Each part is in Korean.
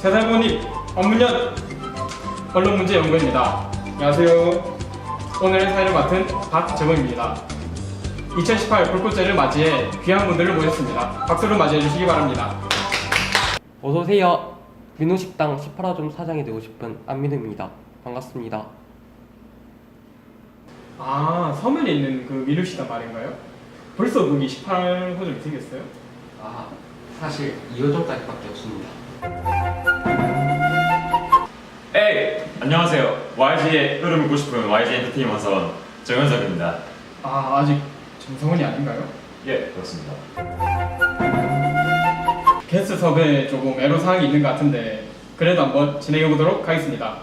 세살본입 업문연 언론문제연구원입니다. 안녕하세요. 오늘의 사회를 맡은 박재범입니다. 2018 불꽃제를 맞이해 귀한 분들을 모셨습니다. 박수로 맞이해 주시기 바랍니다. 어서오세요. 민호식당 18호점 사장이 되고 싶은 안민우입니다. 반갑습니다. 아, 서면에 있는 그 민우시단 말인가요? 벌써 거기 18호점이 생겼어요? 사실 2호점까지밖에 없습니다. 에이! 안녕하세요. YG의 흐름을 보고 싶은 YG 엔터테인먼트 정현석입니다. 아직 정성원이 아닌가요? 예, 그렇습니다. 게스트 섭외에 조금 애로사항이 있는 것 같은데 그래도 한번 진행해보도록 하겠습니다.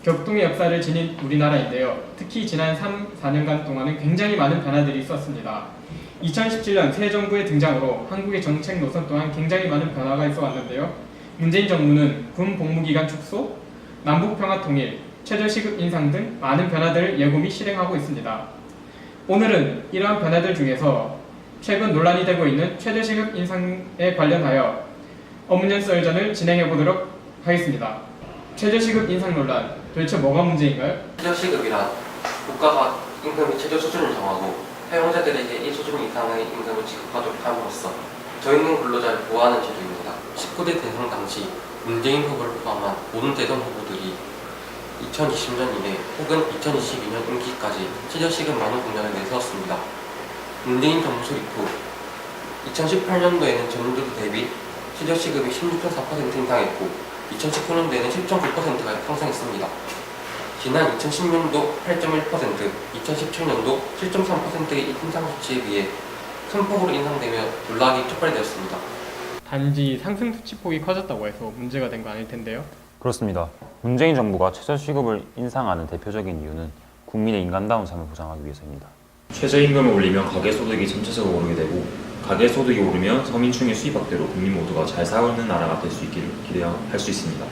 격동의 역사를 지닌 우리나라인데요. 특히 지난 3-4년간 동안은 굉장히 많은 변화들이 있었습니다. 2017년 새 정부의 등장으로 한국의 정책 노선 또한 굉장히 많은 변화가 있어 왔는데요. 문재인 정부는 군 복무기간 축소, 남북평화 통일, 최저시급 인상 등 많은 변화들을 예고 및 실행하고 있습니다. 오늘은 이러한 변화들 중에서 최근 논란이 되고 있는 최저시급 인상에 관련하여 업문연 썰전을 진행해보도록 하겠습니다. 최저시급 인상 논란, 도대체 뭐가 문제인가요? 최저시급이란 국가가 임금의 최저 수준을 정하고 사용자들에게 이 수준 이상의 임금을 지급하도록 함으로써 저임금 근로자를 보호하는 제도입니다. 19대 대선 당시 문재인 후보를 포함한 모든 대선 후보들이 2020년 이내 혹은 2022년 임기까지 최저시급 만원 공약을 내세웠습니다. 문재인 정부 수립 후 2018년도에는 전년도 대비 최저시급이 16.4% 인상했고 2019년도에는 10.9%가 상승했습니다. 지난 2010년도 8.1%, 2017년도 7.3%의 인상 수치에 비해 큰 폭으로 인상되며 논란이 촉발되었습니다. 단지 상승 수치폭이 커졌다고 해서 문제가 된 거 아닐 텐데요. 그렇습니다. 문재인 정부가 최저시급을 인상하는 대표적인 이유는 국민의 인간다운 삶을 보장하기 위해서입니다. 최저임금을 올리면 가계소득이 전체적으로 오르게 되고 가계소득이 오르면 서민층의 수입 확대로 국민 모두가 잘 사는 나라가 될 수 있기를 기대할 수 있습니다.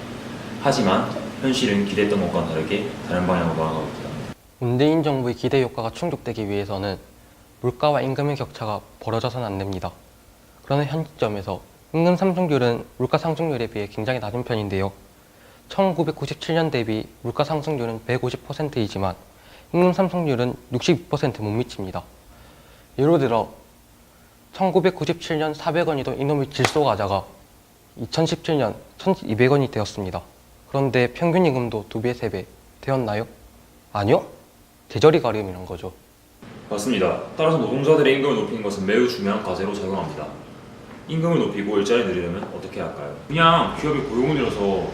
하지만 현실은 기대했던 것과는 다르게 다른 방향으로 나아가고 있다. 문재인 정부의 기대 효과가 충족되기 위해서는 물가와 임금의 격차가 벌어져서는 안 됩니다. 그러나 현 시점에서 임금 상승률은 물가 상승률에 비해 굉장히 낮은 편인데요. 1997년 대비 물가 상승률은 150%이지만 임금 상승률은 62% 못 미칩니다. 예를 들어 1997년 400원이던 이놈의 질소 과자가 2017년 1200원이 되었습니다. 그런데 평균 임금도 2배, 3배 되었나요? 아니요? 제저리 가림이란 거죠. 맞습니다. 따라서 노동자들의 임금을 높이는 것은 매우 중요한 과제로 작용합니다. 임금을 높이고 일자리를 늘리려면 어떻게 해야 할까요? 그냥 기업이 고용을 늘려서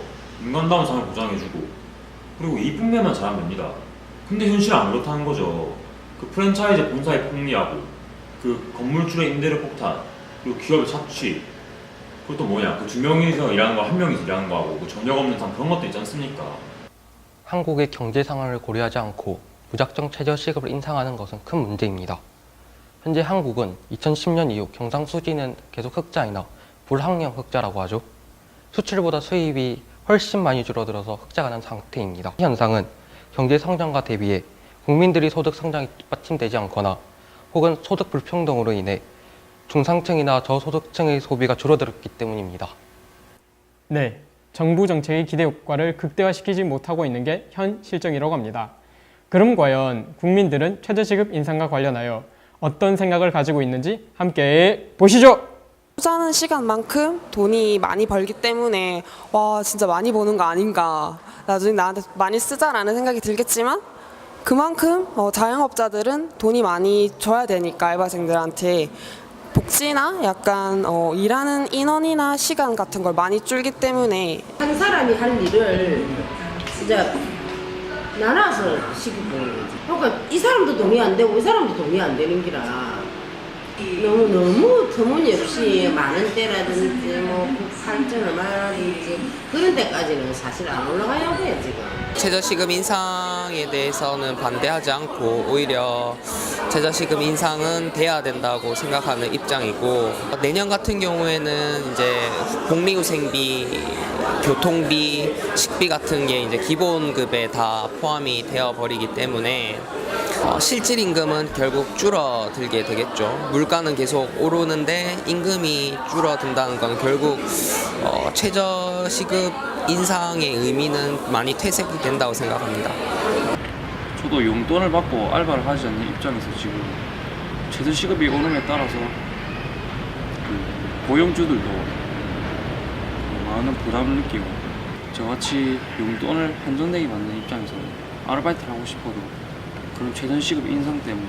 인간다운 삶을 보장해주고 그리고 이뿐만 잘하면 됩니다. 근데 현실은 안 그렇다는 거죠. 그 프랜차이즈 본사에 폭리하고 그 건물주의 임대료 폭탄 그리고 기업의 착취 그리고 또 뭐냐 그 2명이서 일하는 거 1명이서 일하는 거하고 그 저녁 없는 삶 그런 것도 있지 않습니까? 한국의 경제 상황을 고려하지 않고 무작정 최저시급을 인상하는 것은 큰 문제입니다. 현재 한국은 2010년 이후 경상수지는 계속 흑자이나 불황형 흑자라고 하죠. 수출보다 수입이 훨씬 많이 줄어들어서 흑자가 난 상태입니다. 이 현상은 경제 성장과 대비해 국민들이 소득 성장이 뒷받침되지 않거나 혹은 소득 불평등으로 인해 중상층이나 저소득층의 소비가 줄어들었기 때문입니다. 네, 정부 정책의 기대 효과를 극대화시키지 못하고 있는 게 현 실정이라고 합니다. 그럼 과연 국민들은 최저시급 인상과 관련하여 어떤 생각을 가지고 있는지 함께 보시죠. 투자하는 시간만큼 돈이 많이 벌기 때문에 와 진짜 많이 버는 거 아닌가, 나중에 나한테 많이 쓰자라는 생각이 들겠지만 그만큼 자영업자들은 돈이 많이 줘야 되니까 알바생들한테 복지나 약간 일하는 인원이나 시간 같은 걸 많이 줄기 때문에 한 사람이 할 일을 진짜 나눠서 시키고, 그러니까 이 사람도 동의 안 되고 이 사람도 동의 안 되는 기라 너무 터무니없이 많은 때라든지 뭐 8천 얼마라든지 그런 데까지는 사실 안 올라가야 돼 지금. 최저시급 인상에 대해서는 반대하지 않고 오히려 최저시급 인상은 돼야 된다고 생각하는 입장이고, 내년 같은 경우에는 이제 복리후생비, 교통비, 식비 같은 게 이제 기본급에 다 포함이 되어 버리기 때문에 실질 임금은 결국 줄어들게 되겠죠. 물가는 계속 오르는데 임금이 줄어든다는 건 결국 최저시급 인상의 의미는 많이 퇴색이 된다고 생각합니다. 저도 용돈을 받고 알바를 하지 않는 입장에서 지금 최저시급이 오름에 따라서 그 고용주들도 많은 부담을 느끼고, 저같이 용돈을 한정되게 받는 입장에서는 아르바이트를 하고 싶어도 그런 최저시급 인상 때문에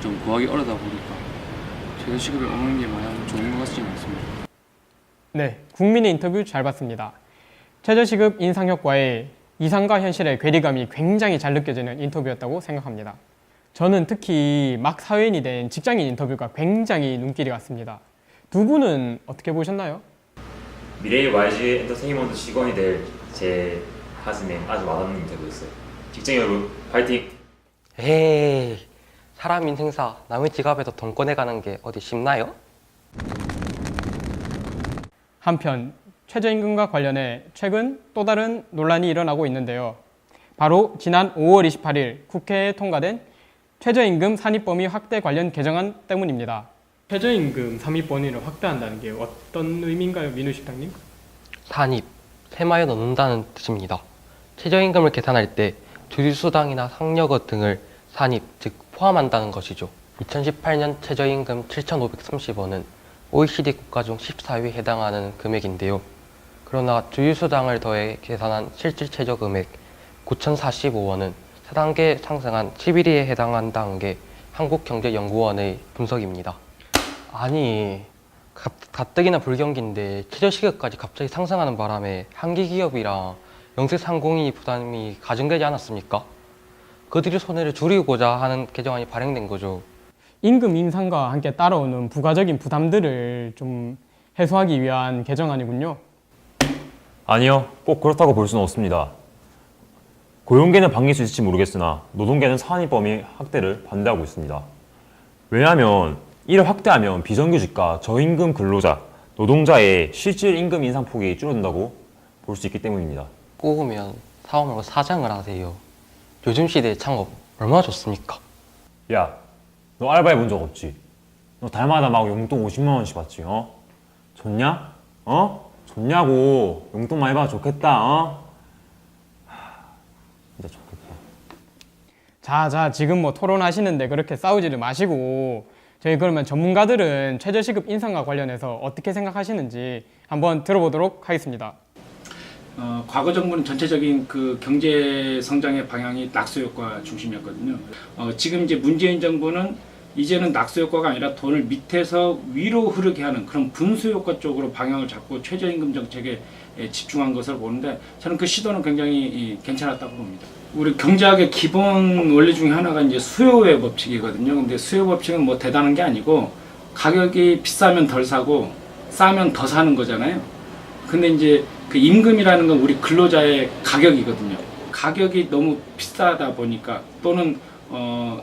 좀 구하기 어려다 보니까 최저시급이 오르는 게 마냥 좋은 것 같지는 않습니다. 네, 국민의 인터뷰 잘 봤습니다. 최저시급 인상 효과에 이상과 현실의 괴리감이 굉장히 잘 느껴지는 인터뷰였다고 생각합니다. 저는 특히 막 사회인이 된 직장인 인터뷰가 굉장히 눈길이 왔습니다. 두 분은 어떻게 보셨나요? 미래의 YG 엔터테인먼트 직원이 될 제 가슴에 아주 와닿는 인터뷰였어요. 직장 여러분, 파이팅! 에이, 사람 인생사 남의 지갑에서 돈 꺼내가는 게 어디 쉽나요? 한편 최저임금과 관련해 최근 또 다른 논란이 일어나고 있는데요. 바로 지난 5월 28일 국회에 통과된 최저임금 산입범위 확대 관련 개정안 때문입니다. 최저임금 산입 범위를 확대한다는 게 어떤 의미인가요, 민우 식당님? 산입, 세마에 넣는다는 뜻입니다. 최저임금을 계산할 때 주휴수당이나 상여금 등을 산입, 즉 포함한다는 것이죠. 2018년 최저임금 7,530원은 OECD 국가 중 14위에 해당하는 금액인데요. 그러나 주휴수당을 더해 계산한 실질 최저금액 9,045원은 4단계 상승한 11위에 해당한다는 게 한국경제연구원의 분석입니다. 아니, 가뜩이나 불경기인데 최저시급까지 갑자기 상승하는 바람에 한기기업이랑 영세상공인이 부담이 가중되지 않았습니까? 그들의 손해를 줄이고자 하는 개정안이 발행된 거죠. 임금 인상과 함께 따라오는 부가적인 부담들을 좀 해소하기 위한 개정안이군요. 아니요, 꼭 그렇다고 볼 수는 없습니다. 고용계는 반길 수 있을지 모르겠으나 노동계는 산입 범위 확대를 반대하고 있습니다. 왜냐하면 이를 확대하면 비정규직과 저임금 근로자, 노동자의 실질 임금 인상 폭이 줄어든다고 볼 수 있기 때문입니다. 꼬우면 사업 말고 사장을 하세요. 요즘 시대의 창업 얼마나 좋습니까? 야, 너 알바해 본 적 없지? 너 달마다 막 용돈 50만 원씩 받지, 어? 좋냐? 어? 좋냐고. 용돈 많이 받아 좋겠다, 어? 진짜 좋겠다. 자, 지금 뭐 토론하시는데 그렇게 싸우지를 마시고 저희 그러면 전문가들은 최저시급 인상과 관련해서 어떻게 생각하시는지 한번 들어보도록 하겠습니다. 과거 정부는 전체적인 그 경제 성장의 방향이 낙수 효과 중심이었거든요. 지금 이제 문재인 정부는 이제는 낙수 효과가 아니라 돈을 밑에서 위로 흐르게 하는 그런 분수 효과 쪽으로 방향을 잡고 최저임금 정책에 집중한 것을 보는데 저는 그 시도는 굉장히 괜찮았다고 봅니다. 우리 경제학의 기본 원리 중에 하나가 이제 수요의 법칙이거든요. 근데 수요 법칙은 뭐 대단한 게 아니고 가격이 비싸면 덜 사고 싸면 더 사는 거잖아요. 근데 이제 그 임금이라는 건 우리 근로자의 가격이거든요. 가격이 너무 비싸다 보니까 또는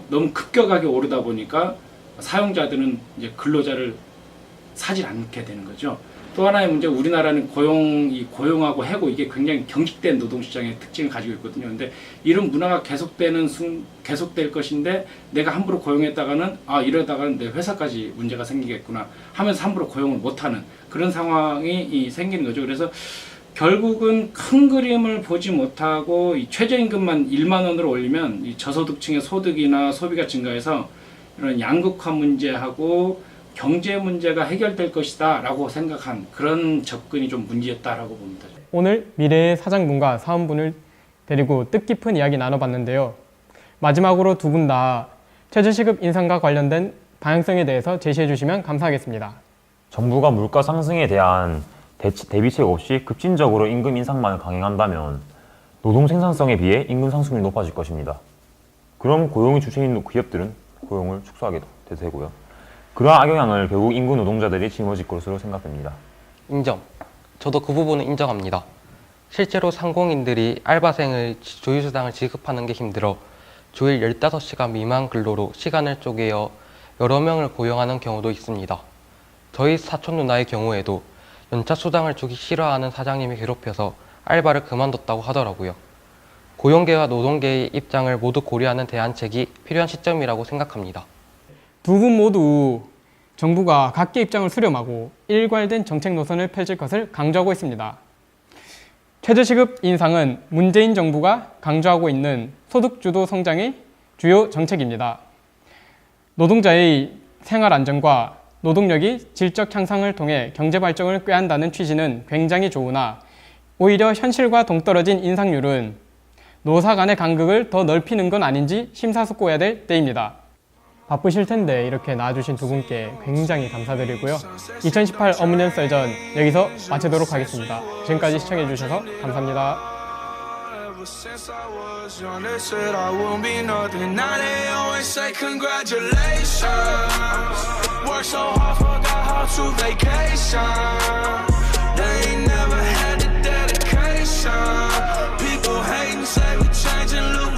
너무 급격하게 오르다 보니까 사용자들은 이제 근로자를 사지 않게 되는 거죠. 또 하나의 문제, 우리나라는 고용하고 해고 이게 굉장히 경직된 노동시장의 특징을 가지고 있거든요. 근데 이런 문화가 계속될 것인데 내가 함부로 고용했다가는 이러다가는 내 회사까지 문제가 생기겠구나 하면서 함부로 고용을 못하는 그런 상황이 생기는 거죠. 그래서 결국은 큰 그림을 보지 못하고 이 최저임금만 1만 원으로 올리면 이 저소득층의 소득이나 소비가 증가해서 이런 양극화 문제하고 경제 문제가 해결될 것이다 라고 생각한 그런 접근이 좀 문제였다라고 봅니다. 오늘 미래의 사장분과 사원분을 데리고 뜻깊은 이야기 나눠봤는데요. 마지막으로 두 분 다 최저시급 인상과 관련된 방향성에 대해서 제시해 주시면 감사하겠습니다. 정부가 물가 상승에 대한 대비책 없이 급진적으로 임금 인상만을 강행한다면 노동 생산성에 비해 임금 상승률이 높아질 것입니다. 그럼 고용의 주체인 기업들은 고용을 축소하게 되고요. 그러한 악영향을 결국 임금 노동자들이 짊어질 것으로 생각됩니다. 인정. 저도 그 부분은 인정합니다. 실제로 상공인들이 알바생을 조휴수당을 지급하는 게 힘들어 주일 15시간 미만 근로로 시간을 쪼개어 여러 명을 고용하는 경우도 있습니다. 저희 사촌 누나의 경우에도 연차 수당을 주기 싫어하는 사장님이 괴롭혀서 알바를 그만뒀다고 하더라고요. 고용계와 노동계의 입장을 모두 고려하는 대안책이 필요한 시점이라고 생각합니다. 두 분 모두 정부가 각계 입장을 수렴하고 일괄된 정책 노선을 펼칠 것을 강조하고 있습니다. 최저시급 인상은 문재인 정부가 강조하고 있는 소득주도 성장의 주요 정책입니다. 노동자의 생활 안정과 노동력이 질적 향상을 통해 경제 발전을 꾀한다는 취지는 굉장히 좋으나 오히려 현실과 동떨어진 인상률은 노사 간의 간극을 더 넓히는 건 아닌지 심사숙고해야 될 때입니다. 바쁘실 텐데 이렇게 나와주신 두 분께 굉장히 감사드리고요. 2018 어문연 썰전 여기서 마치도록 하겠습니다. 지금까지 시청해주셔서 감사합니다. Since I was young, they said I won't be nothing. Now they always say congratulations. Worked so hard, forgot how to vacation. They ain't never had the dedication. People hating, say we changing, look